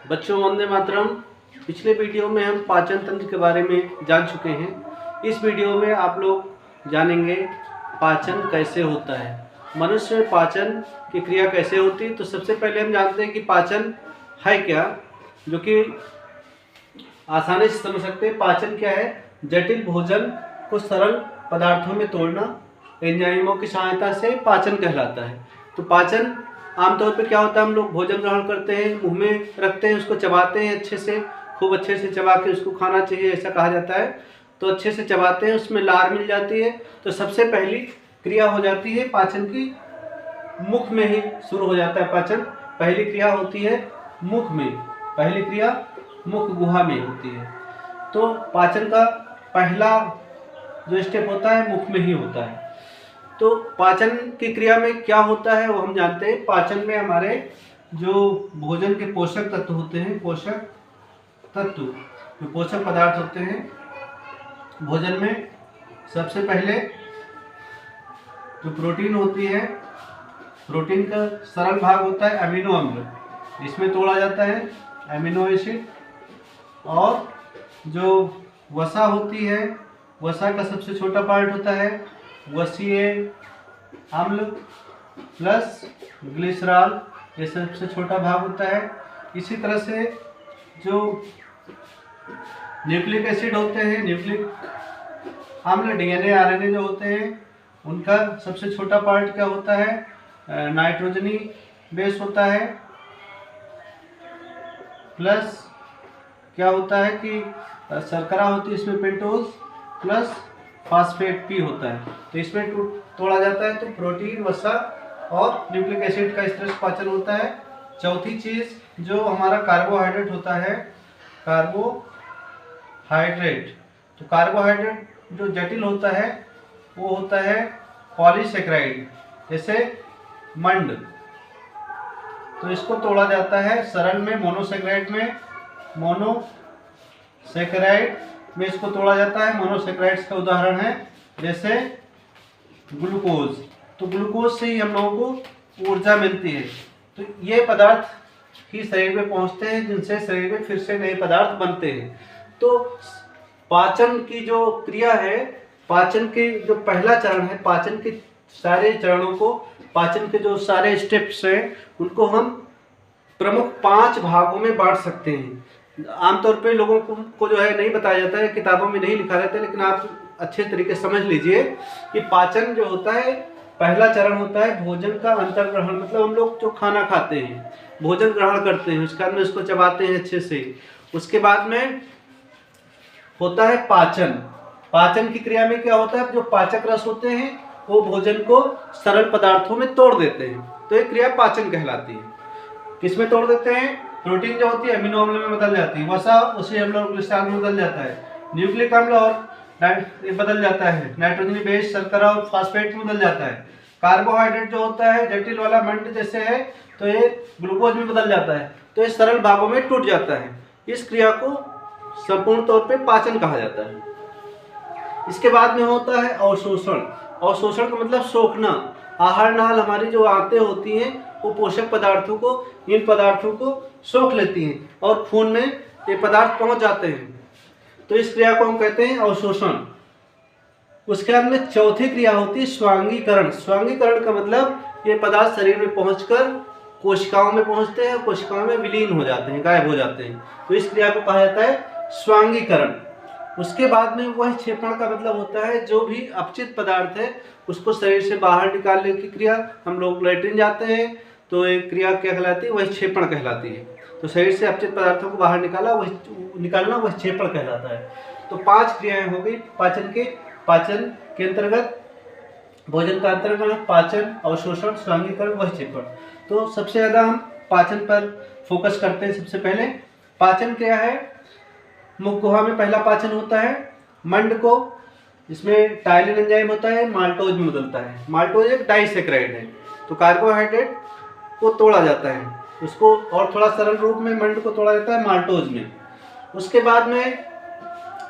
बच्चों वंदे मातरम। पिछले वीडियो में हम पाचन तंत्र के बारे में जान चुके हैं। इस वीडियो में आप लोग जानेंगे पाचन कैसे होता है, मनुष्य में पाचन की क्रिया कैसे होती है। तो सबसे पहले हम जानते हैं कि पाचन है क्या, जो कि आसानी से समझ सकते हैं। पाचन क्या है? जटिल भोजन को सरल पदार्थों में तोड़ना एंजाइमों की सहायता से पाचन कहलाता है। तो पाचन आमतौर पे क्या होता है, हम लोग भोजन ग्रहण करते हैं, मुंह में रखते हैं, उसको चबाते हैं अच्छे से, खूब अच्छे से चबा के उसको खाना चाहिए ऐसा कहा जाता है। तो अच्छे से चबाते हैं, उसमें लार मिल जाती है। तो सबसे पहली क्रिया हो जाती है पाचन की, मुख में ही शुरू हो जाता है पाचन। पहली क्रिया होती है मुख में, पहली क्रिया मुख गुहा में होती है। तो पाचन का पहला जो स्टेप होता है मुख में ही होता है। तो पाचन की क्रिया में क्या होता है वो हम जानते हैं। पाचन में हमारे जो भोजन के पोषक तत्व होते हैं, पोषक तत्व जो पोषक पदार्थ होते हैं भोजन में, सबसे पहले जो प्रोटीन होती है, प्रोटीन का सरल भाग होता है अमीनो अम्ल, इसमें तोड़ा जाता है अमीनो एसिड। और जो वसा होती है, वसा का सबसे छोटा पार्ट होता है वसीय अम्ल प्लस ग्लिसरॉल, ये सबसे छोटा भाग होता है। इसी तरह से जो न्यूक्लिक एसिड होते हैं, न्यूक्लिक अम्ल डीएनए आरएनए जो होते हैं, उनका सबसे छोटा पार्ट क्या होता है? नाइट्रोजनी बेस होता है। प्लस क्या होता है कि शर्करा होती है इसमें पेंटोज, प्लस फास्फेट पी होता है। तो इसमें तोड़ा जाता है। तो प्रोटीन, वसा और न्यूक्लिक एसिड का इस तरह से पाचन होता है। चौथी चीज जो हमारा कार्बोहाइड्रेट होता है, कार्बोहाइड्रेट। तो कार्बोहाइड्रेट जो जटिल होता है वो होता है पॉलीसेकेराइड, जैसे मंड। तो इसको तोड़ा जाता है सरल में मोनोसेकेराइड में, मोनोसेकेराइड में इसको तोड़ा जाता है। मोनोसेकेराइड्स का उदाहरण है जैसे ग्लूकोज। तो ग्लूकोज से ही हम लोगों को ऊर्जा मिलती है। तो ये पदार्थ ही शरीर में पहुंचते हैं, जिनसे शरीर में फिर से नए पदार्थ बनते हैं। तो पाचन की जो क्रिया है, पाचन के जो पहला चरण है, पाचन के सारे चरणों को, पाचन के जो सारे स्टेप्स हैं, उनको हम प्रमुख 5 भागों में बांट सकते हैं। आमतौर पे लोगों को जो है नहीं बताया जाता है, किताबों में नहीं लिखा रहता है, लेकिन आप अच्छे तरीके से समझ लीजिए कि पाचन जो होता है, पहला चरण होता है भोजन का अंतर्ग्रहण। मतलब हम लोग जो खाना खाते हैं, भोजन ग्रहण करते हैं, उसके बाद में उसको चबाते हैं अच्छे से। उसके बाद में होता है पाचन। पाचन की क्रिया में क्या होता है, जो पाचक रस होते हैं वो भोजन को सरल पदार्थों में तोड़ देते हैं। तो ये क्रिया पाचन कहलाती है। किसमें तोड़ देते हैं? प्रोटीन जो होती है अमीनो अम्ल में बदल जाती है, वसा उसी अम्ल और ग्लिसरॉल में बदल जाता है, न्यूक्लिक अम्ल और बदल जाता है, नाइट्रोजनी बेस, शर्करा और फास्फेट में बदल जाता है। कार्बोहाइड्रेट जो होता है जटिल वाला मंड जैसे है, तो ये ग्लूकोज में बदल जाता है। तो ये सरल भागों में टूट जाता है। इस क्रिया को संपूर्ण तौर पे पाचन कहा जाता है। इसके बाद में होता है अवशोषण। अवशोषण का मतलब सोखना। आहार नाल हमारी जो आंतें होती हैं वो पोषक पदार्थों को, इन पदार्थों को सोख लेती हैं और खून में ये पदार्थ पहुंच जाते हैं। तो इस क्रिया को हम कहते हैं अवशोषण। उसके बाद में चौथी क्रिया होती है स्वांगीकरण। स्वांगीकरण का मतलब ये पदार्थ शरीर में पहुंचकर कोशिकाओं में पहुंचते हैं, कोशिकाओं में विलीन हो जाते हैं, गायब हो जाते हैं। तो इस क्रिया को कहा जाता है स्वांगीकरण। उसके बाद में वह क्षेपण का मतलब होता है जो भी अपचित पदार्थ है उसको शरीर से बाहर निकालने की क्रिया। हम लोग लैट्रिन जाते हैं तो एक क्रिया क्या कहलाती है? वह क्षेपण कहलाती है। तो शरीर से अपचित पदार्थों को बाहर निकालना वह क्षेपण कहलाता है। तो 5 क्रियाएं हो गई पाचन के अंतर्गत। भोजन का अंतर्गत पाचन, अवशोषण, स्वांगीकरण, वह क्षेपण। तो सबसे ज्यादा हम पाचन पर फोकस करते हैं। सबसे पहले पाचन क्या है? मुख गुहा में पहला पाचन होता है मंड को, इसमें टाइलिन एंजाइम होता है, माल्टोज में बदलता है। माल्टोज एक डाइसेकेराइड है। तो कार्बोहाइड्रेट को तोड़ा जाता है, उसको और थोड़ा सरल रूप में मंड को तोड़ा जाता है माल्टोज में। उसके बाद में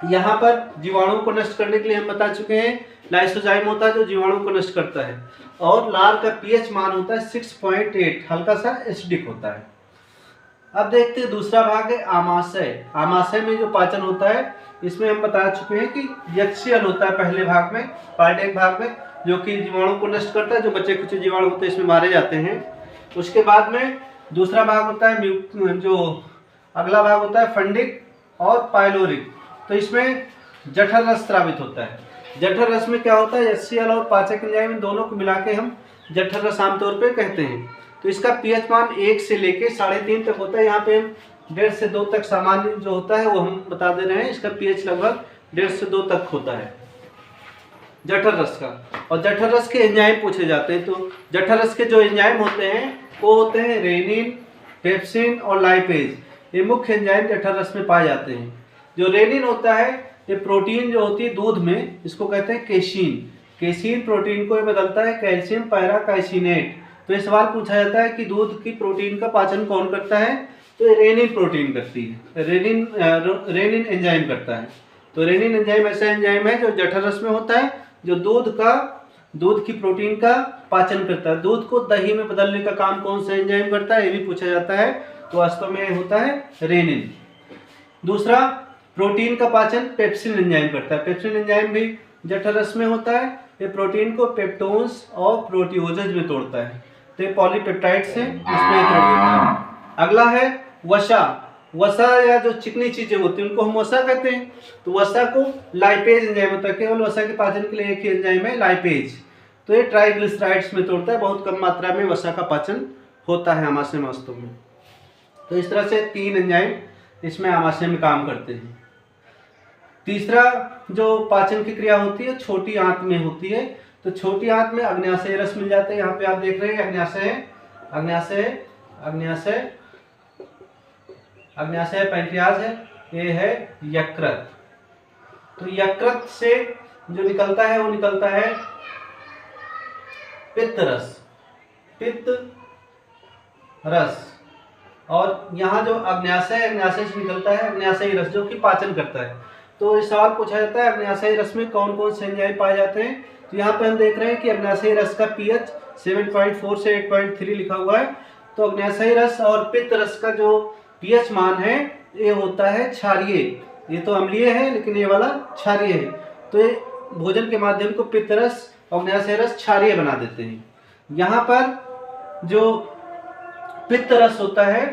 यहाँ पर जीवाणुओं को नष्ट करने के लिए हम बता चुके हैं लाइसोजाइम होता है जो जीवाणुओं को नष्ट करता है। और लार का पीएच मान होता है 6.8, हल्का सा एसिडिक होता है। अब देखते हैं दूसरा भाग है आमाशय। आमाशय में जो पाचन होता है इसमें हम बता चुके हैं कि यक्षियल होता है पहले भाग में, पार्ट 1 भाग में, जो कि जीवाणु को नष्ट करता है, जो बच्चे कुछ जीवाणु होते हैं इसमें मारे जाते हैं। उसके बाद में दूसरा भाग होता है जो अगला भाग होता है फंडिक और पाइलोरिक। तो इसमें जठर रस स्रावित होता है। जठर रस में क्या होता है, यक्षियल और पाचक एंजाइम दोनों को मिला के हम जठर रस आमतौर पर कहते हैं। तो इसका पीएच मान 1 से लेके 3.5 तक होता है। यहाँ पे 1.5 से 2 तक सामान्य जो होता है वो हम बता दे रहे हैं। इसका पीएच लगभग 1.5 से 2 तक होता है जठर रस का। और जठर रस के एंजाइम पूछे जाते हैं। तो जठर रस के जो एंजाइम होते हैं वो होते हैं रेनिन, पेप्सिन और लाइपेज। ये मुख्य एंजाइम जठर रस में पाए जाते हैं। जो रेनिन होता है ये प्रोटीन जो होती है दूध में, इसको कहते हैं केसीन। केसीन प्रोटीन को ये बदलता है कैल्शियम पैराकाइसिनेट। तो ये सवाल पूछा जाता है कि दूध की प्रोटीन का पाचन कौन करता है, तो ये रेनिन प्रोटीन करती है, रेनिन एंजाइम करता है। तो रेनिन एंजाइम ऐसा एंजाइम है जो जठर रस में होता है, जो दूध की प्रोटीन का पाचन करता है। दूध को दही में बदलने का काम कौन सा एंजाइम करता है, ये भी पूछा जाता है। तो वास्तव में होता है रेनिन। दूसरा, प्रोटीन का पाचन पेप्सिन एंजाइम करता है। पेप्सिन एंजाइम भी जठर रस में होता है। ये प्रोटीन को पेप्टोन्स और प्रोटियोजेज में तोड़ता है। तो ये पॉलीपेप्टाइड्स हैं, इसमें तोड़ देता है। अगला है वसा। वसा या जो चिकनी चीजें होती हैं उनको हम वसा कहते हैं। तो वसा को लाइपेज एंजाइम होता है। केवल वसा के पाचन के लिए एक ही एंजाइम है, लाइपेज। तो ये ट्राइग्लिसराइड्स में तोड़ता है। बहुत कम मात्रा में वसा का पाचन होता है आमाशय में वास्तव में। तो इस तरह से 3 एंजाइम इसमें आमाशय में काम करते हैं। तीसरा जो पाचन की क्रिया होती है छोटी आंत में होती है। तो छोटी आंत में अग्न्याशय रस मिल जाते हैं। यहाँ पे आप देख रहे हैं अग्न्याशय पैंक्रियाज है, ये है यकृत। तो यकृत से जो निकलता है वो निकलता है पित्त रस। और यहाँ जो अग्न्याशय से निकलता है अग्न्याशयी रस, जो कि पाचन करता है। तो इस सवाल पूछा जाता है अग्न्याशयी रस में कौन कौन से एंजाइम पाए जाते हैं। तो यहाँ पे हम देख रहे हैं कि अग्न्याशयी रस का पीएच 7.4 से 8.3 लिखा हुआ है। तो अग्न्याशयी रस और पित्त रस का जो पीएच मान है ये होता है क्षारीय। ये तो अम्लीय है लेकिन ये वाला क्षारीय है। तो ये भोजन के माध्यम को पित्त रस और अग्न्याशयी रस क्षारीय बना देते हैं। यहाँ पर जो पित्त रस होता है,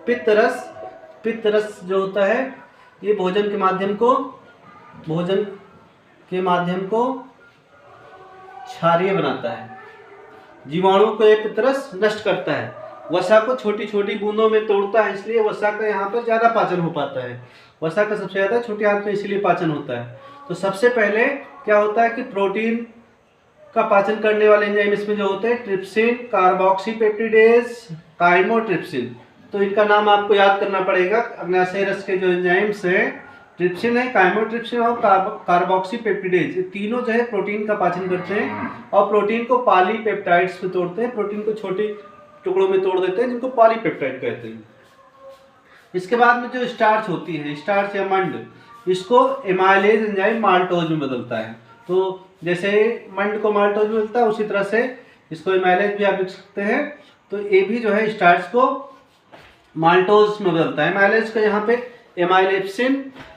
पित्त रस जो होता है ये भोजन के माध्यम को क्षारीय बनाता है। जीवाणु को ये पित्त रस नष्ट करता है। वसा को छोटी छोटी बूंदों में तोड़ता है, इसलिए वसा का यहाँ पर ज्यादा पाचन हो पाता है। वसा का सबसे ज्यादा छोटी आंत में इसलिए पाचन होता है। तो सबसे पहले क्या होता है कि प्रोटीन का पाचन करने वाले एंजाइम इसमें जो होते हैं ट्रिप्सिन, कार्बोक्सीपेप्टिडेज, काइमोट्रिप्सिन। तो इनका नाम आपको याद करना पड़ेगा। अग्न्याशयी रस के जो एंजाइम्स हैं ट्रिप्सिन है, काइमोट्रिप्सिन और कार्बोक्सीपेप्टिडेज, ये तीनों जो है प्रोटीन का पाचन करते हैं और प्रोटीन को पॉलीपेप्टाइड्स में तोड़ते हैं। प्रोटीन को छोटे टुकड़ों में तोड़ देते हैं जिनको पॉलीपेप्टाइड कहते हैं। इसके बाद में जो स्टार्च होती है, स्टार्च या मंड, इसको एमाइलेज एंजाइम माल्टोज में बदलता है। तो जैसे मंड को माल्टोज में बदलता है उसी तरह से इसको एमाइलेज भी आप लिख सकते हैं। तो ये भी जो है स्टार्च को माल्टोज में बदलता है। एमाइलेज का यहाँ पे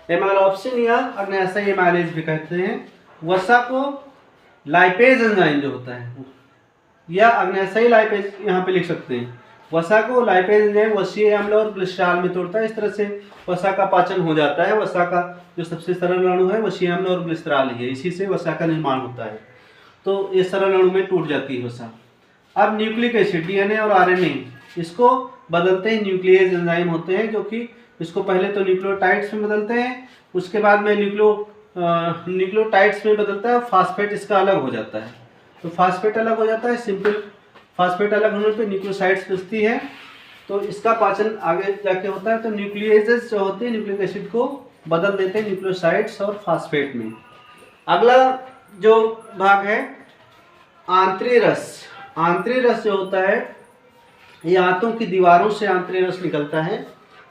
एमाइलोप्सिन या अग्न्याशयी एमाइलेज भी कहते हैं। वसा को लाइपेज एंजाइम जो होता है या अग्न्याशयी लाइपेज यहाँ पे लिख सकते हैं। वसा को लाइपेज एंजाइम वसीय अम्ल और ग्लिसरॉल में तोड़ता है। इस तरह से वसा का पाचन हो जाता है। वसा का जो सबसे सरल अणु है वसीय अम्ल और ग्लिसरॉल ही है, इसी से वसा का निर्माण होता है। तो ये सरल अणु में टूट जाती है वसा। अब न्यूक्लिक एसिड, डीएनए और आरएनए, इसको बदलते हैं न्यूक्लियेज एंजाइम होते हैं, जो कि इसको पहले तो न्यूक्लियोटाइड्स में बदलते हैं, उसके बाद में न्यूक्लियोटाइड्स में बदलता है। फास्फेट इसका अलग हो जाता है। तो फास्फेट अलग हो जाता है, सिंपल फास्फेट अलग होने पे न्यूक्लियोसाइड्स बचती है। तो इसका पाचन आगे जाके होता है। तो न्यूक्लियेजेस जो होते हैं न्यूक्लिक एसिड को बदल देते हैं न्यूक्लियोसाइड्स और फास्फेट में। अगला जो भाग है आंतरी रस। आंतरी रस जो होता है ये आंतों की दीवारों से आंतरी रस निकलता है,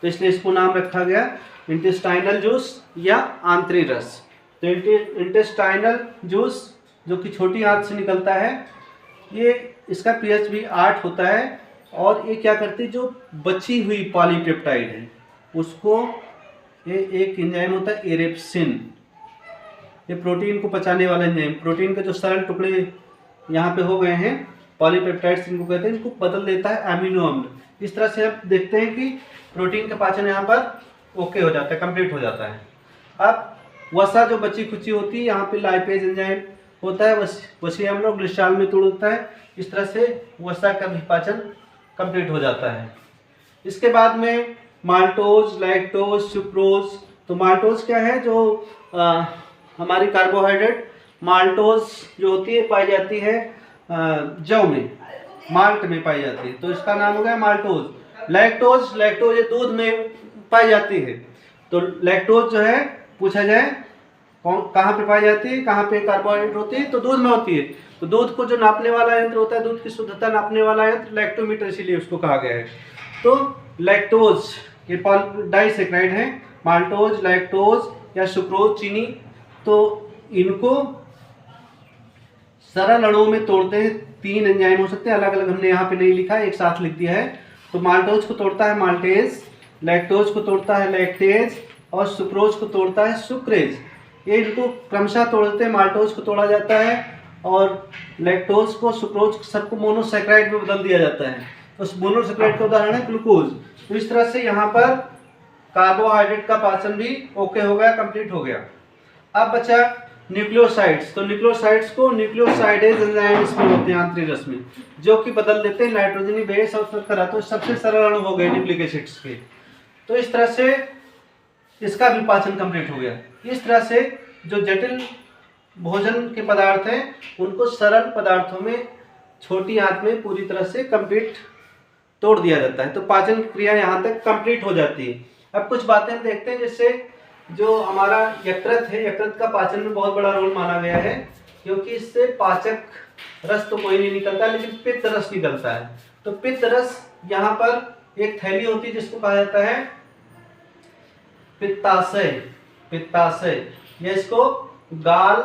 तो इसलिए इसको नाम रखा गया इंटेस्टाइनल जूस या आंतरी रस। तो इंटेस्टाइनल जूस जो कि छोटी आंत से निकलता है, ये इसका पीएच भी 8 होता है और ये क्या करती है, जो बची हुई पॉलीपेप्टाइड है उसको, ये एक एंजाइम होता है एरेप्सिन, ये प्रोटीन को पचाने वाला एंजाइम, प्रोटीन के जो सरल टुकड़े यहाँ पे हो गए हैं पॉलीपेप्टाइड्स इनको कहते हैं, इनको बदल देता है अमीनो अम्ल। इस तरह से आप देखते हैं कि प्रोटीन का पाचन यहाँ पर ओके हो जाता है, कंप्लीट हो जाता है। अब वसा जो बची खुची होती है, यहाँ पे लाइपेज एंजाइम होता है, वसी हम लोग ग्लिसरॉल में तोड़ देता है। इस तरह से वसा का भी पाचन कंप्लीट हो जाता है। इसके बाद में माल्टोज, लैक्टोज, सुक्रोज। तो माल्टोज क्या है, जो हमारी कार्बोहाइड्रेट माल्टोज जो होती है पाई जाती है जौ में, माल्ट में पाई जाती है, तो इसका नाम हो गया माल्टोज। लैक्टोज, लैक्टोज ये दूध में पाई जाती है। तो लैक्टोज जो है पूछा जाए कहाँ पे पाई जाती है, कहाँ पे कार्बोहाइड्रेट होती है, तो दूध में होती है। तो दूध को जो नापने वाला यंत्र होता है, दूध की शुद्धता नापने वाला यंत्र लैक्टोमीटर, इसीलिए उसको कहा गया है। तो लैक्टोज ये डाइसेक्राइड है, माल्टोज, लैक्टोज या सुक्रोज, चीनी। तो इनको सरल अणुओं में तोड़ते हैं, 3 एंजाइम हो सकते हैं, अलग अलग हमने यहाँ पे नहीं लिखा है, एक साथ लिख दिया है। तो माल्टोज को तोड़ता है माल्टेज, लैक्टोज को तोड़ता है लैक्टेज और सुक्रोज को तोड़ता है सुक्रेज। ये इनको क्रमशः तोड़ते हैं, माल्टोज को तोड़ा जाता है और लैक्टोज को, सुक्रोज सबको मोनोसैकेराइड में बदल दिया जाता है। तो उस मोनोसैकेराइड का उदाहरण है ग्लूकोज। तो इस तरह से यहाँ पर कार्बोहाइड्रेट का पाचन भी ओके हो गया, कंप्लीट हो गया। अब बचा न्यूक्लियोसाइड्स। तो न्यूक्लियोसाइड्स को न्यूक्लियोसाइडेज एंजाइम इसमें होते हैं आंतरिक रस में, जो कि बदल देते हैं नाइट्रोजनी बेस और शर्करा। तो सबसे सरल अणु हो गए न्यूक्लिक एसिड्स के। तो इस तरह से इसका भी पाचन कंप्लीट हो गया। इस तरह से जो जटिल भोजन के पदार्थ हैं उनको सरल पदार्थों में छोटी आंत में पूरी तरह से कंप्लीट तोड़ दिया जाता है। तो पाचन क्रिया यहाँ तक कंप्लीट हो जाती है। अब कुछ बातें हम देखते हैं, जिससे जो हमारा यकृत है, यकृत का पाचन में बहुत बड़ा रोल माना गया है, क्योंकि इससे पाचक रस तो कोई नहीं निकलता, लेकिन पित्त रस निकलता है। तो पित्त रस यहाँ पर एक थैली होती है जिसको कहा जाता है पित्ताशय। पित्ताशय या इसको गाल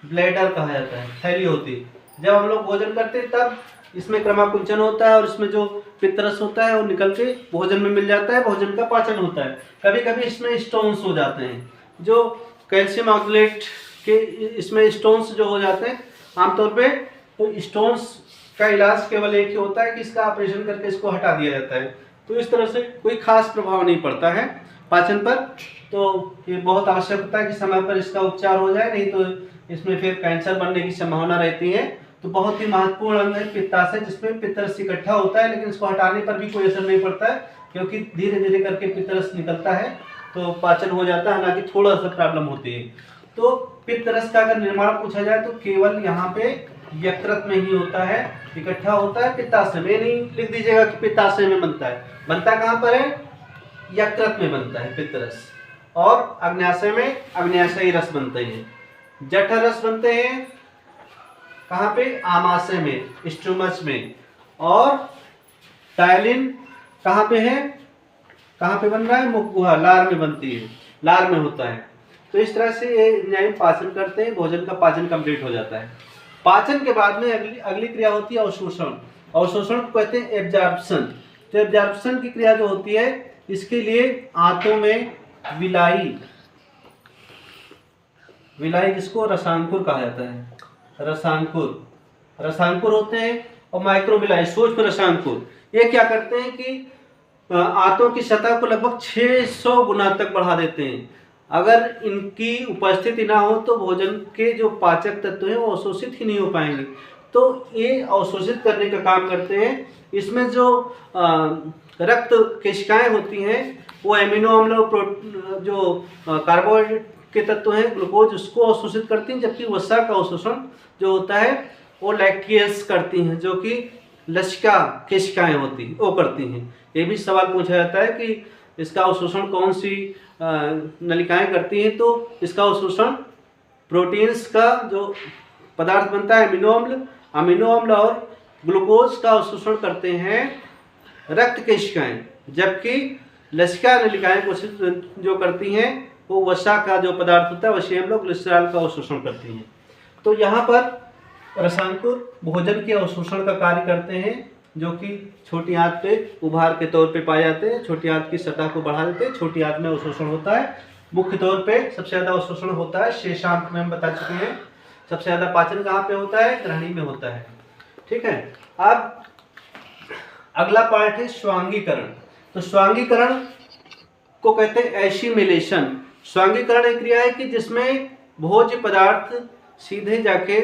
ब्लैडर कहा जाता है, थैली होती है। जब हम लोग भोजन करते हैं तब इसमें क्रमाकुंचन होता है और इसमें जो पित्तरस होता है वो निकल के भोजन में मिल जाता है, भोजन का पाचन होता है। कभी कभी इसमें स्टोन्स हो जाते हैं, जो कैल्शियम ऑक्सलेट के इसमें स्टोन्स जो हो जाते हैं आमतौर पे, तो स्टोन्स का इलाज केवल एक ही होता है कि इसका ऑपरेशन करके इसको हटा दिया जाता है। तो इस तरह से कोई खास प्रभाव नहीं पड़ता है पाचन पर। तो ये बहुत आवश्यक होता है कि समय पर इसका उपचार हो जाए, नहीं तो इसमें फिर कैंसर बनने की संभावना रहती है। तो बहुत ही महत्वपूर्ण अंग है पित्ताशय, जिसमें पित्तरस इकट्ठा होता है, लेकिन इसको हटाने पर भी कोई असर नहीं पड़ता है, क्योंकि धीरे धीरे करके पित्तरस निकलता है तो पाचन हो जाता है, हालांकि थोड़ा सा प्रॉब्लम होती है। तो पित्तरस का अगर निर्माण पूछा जाए तो केवल यहाँ पे यकृत में ही होता है, इकट्ठा होता है पित्ताशय में। नहीं लिख दीजिएगा कि पित्ताशय में बनता है, बनता कहाँ पर है, यकृत में बनता है पित्तरस। और अग्न्याशय में अग्न्याशयी रस बनते हैं, जठर रस बनते हैं कहाँ पे, आमाशय में, स्टोमच में। और टायलिन कहाँ पे है, कहाँ पे बन रहा है, मुख गुहा, लार में बनती है, लार में होता है। तो इस तरह से ये एंजाइम पाचन करते हैं, भोजन का पाचन कंप्लीट हो जाता है। पाचन के बाद में अगली क्रिया होती है अवशोषण। अवशोषण को कहते हैं एब्जॉर्प्शन। तो एब्जॉर्प्शन की क्रिया जो होती है, इसके लिए आंतों में विलाई, विलाई जिसको रसांकुर कहा जाता है, रसांकुर होते हैं, और माइक्रोविलाई, सूक्ष्म रसांकुर। ये क्या करते हैं कि आंतों की सतह को लगभग 600 गुना तक बढ़ा देते हैं। अगर इनकी उपस्थिति ना हो तो भोजन के जो पाचक तत्व हैं वो अवशोषित ही नहीं हो पाएंगे। तो ये अवशोषित करने का काम करते हैं। इसमें जो रक्त केशिकाएं होती हैं वो एमिनो अम्ल, जो कार्बोहाइड्रेट के तत्व हैं, ग्लूकोज, उसको अवशोषित करती हैं, जबकि वसा का अवशोषण जो होता है वो लैक्टेज करती हैं, जो कि लसिका केशिकाएं होती हैं वो करती हैं। ये भी सवाल पूछा जाता है कि इसका अवशोषण कौन सी नलिकाएं करती हैं, तो इसका अवशोषण प्रोटीन्स का जो पदार्थ बनता है अमीनो अम्ल और ग्लूकोज का अवशोषण करते हैं रक्त केशिकाएं, जबकि लसिका नलिकाएं जो करती हैं वो वसा का जो पदार्थ होता है वसीय अम्ल ग्लिसरॉल का अवशोषण करती हैं। तो यहाँ पर रसांकुर भोजन के अवशोषण का कार्य करते हैं, जो कि छोटी आंत पे उभार के तौर पे पाए जाते हैं, छोटी आंत की सतह को बढ़ा देते हैं, छोटी आंत में अवशोषण होता है। मुख्य तौर पे सबसे ज़्यादा अवशोषण होता है शेषांत में, हम बता चुके हैं। सबसे ज़्यादा पाचन कहाँ पे होता है? ग्रहणी में होता है। ठीक है। अब अगला पार्ट है स्वांगीकरण। तो स्वांगीकरण को कहते हैं एसिमिलेशन। स्वांगीकरण एक क्रिया है कि जिसमें भोज्य पदार्थ सीधे जाके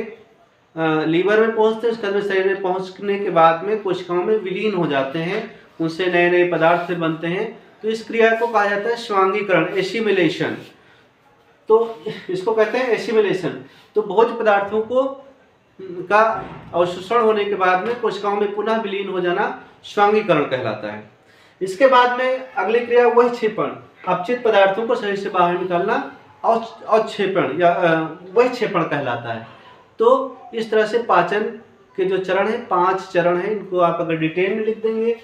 लीवर में पहुंचते हैं, उसके बाद में शरीर में पहुंचने के बाद में कोशिकाओं में विलीन हो जाते हैं, उनसे नए नए पदार्थ फिर बनते हैं। तो इस क्रिया को कहा जाता है स्वांगीकरण, एसिमिलेशन। तो इसको कहते हैं एसिमिलेशन। तो भोज्य पदार्थों को का अवशोषण होने के बाद में कोशिकाओं में पुनः विलीन हो जाना स्वांगीकरण कहलाता है। इसके बाद में अगली क्रिया वहक्षेपण। अपचित पदार्थों को शरीर से बाहर निकालना अवक्षेपण या वहक्षेपण कहलाता है। तो इस तरह से पाचन के जो चरण है, 5 चरण हैं, इनको आप अगर डिटेल में लिख देंगे,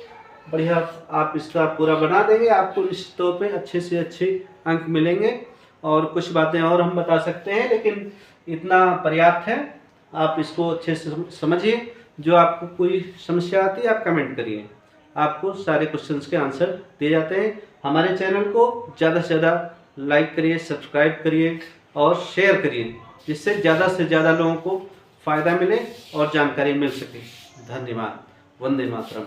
बढ़िया आप इसका पूरा बना देंगे, आपको निश्चित तौर पे अच्छे से अच्छे अंक मिलेंगे। और कुछ बातें और हम बता सकते हैं, लेकिन इतना पर्याप्त है। आप इसको अच्छे से समझिए। जो आपको कोई समस्या आती है आप कमेंट करिए, आपको सारे क्वेश्चंस के आंसर दिए जाते हैं। हमारे चैनल को ज़्यादा से ज़्यादा लाइक करिए, सब्सक्राइब करिए और शेयर करिए, जिससे ज़्यादा से ज़्यादा लोगों को फ़ायदा मिले और जानकारी मिल सके। धन्यवाद। वंदे मातरम।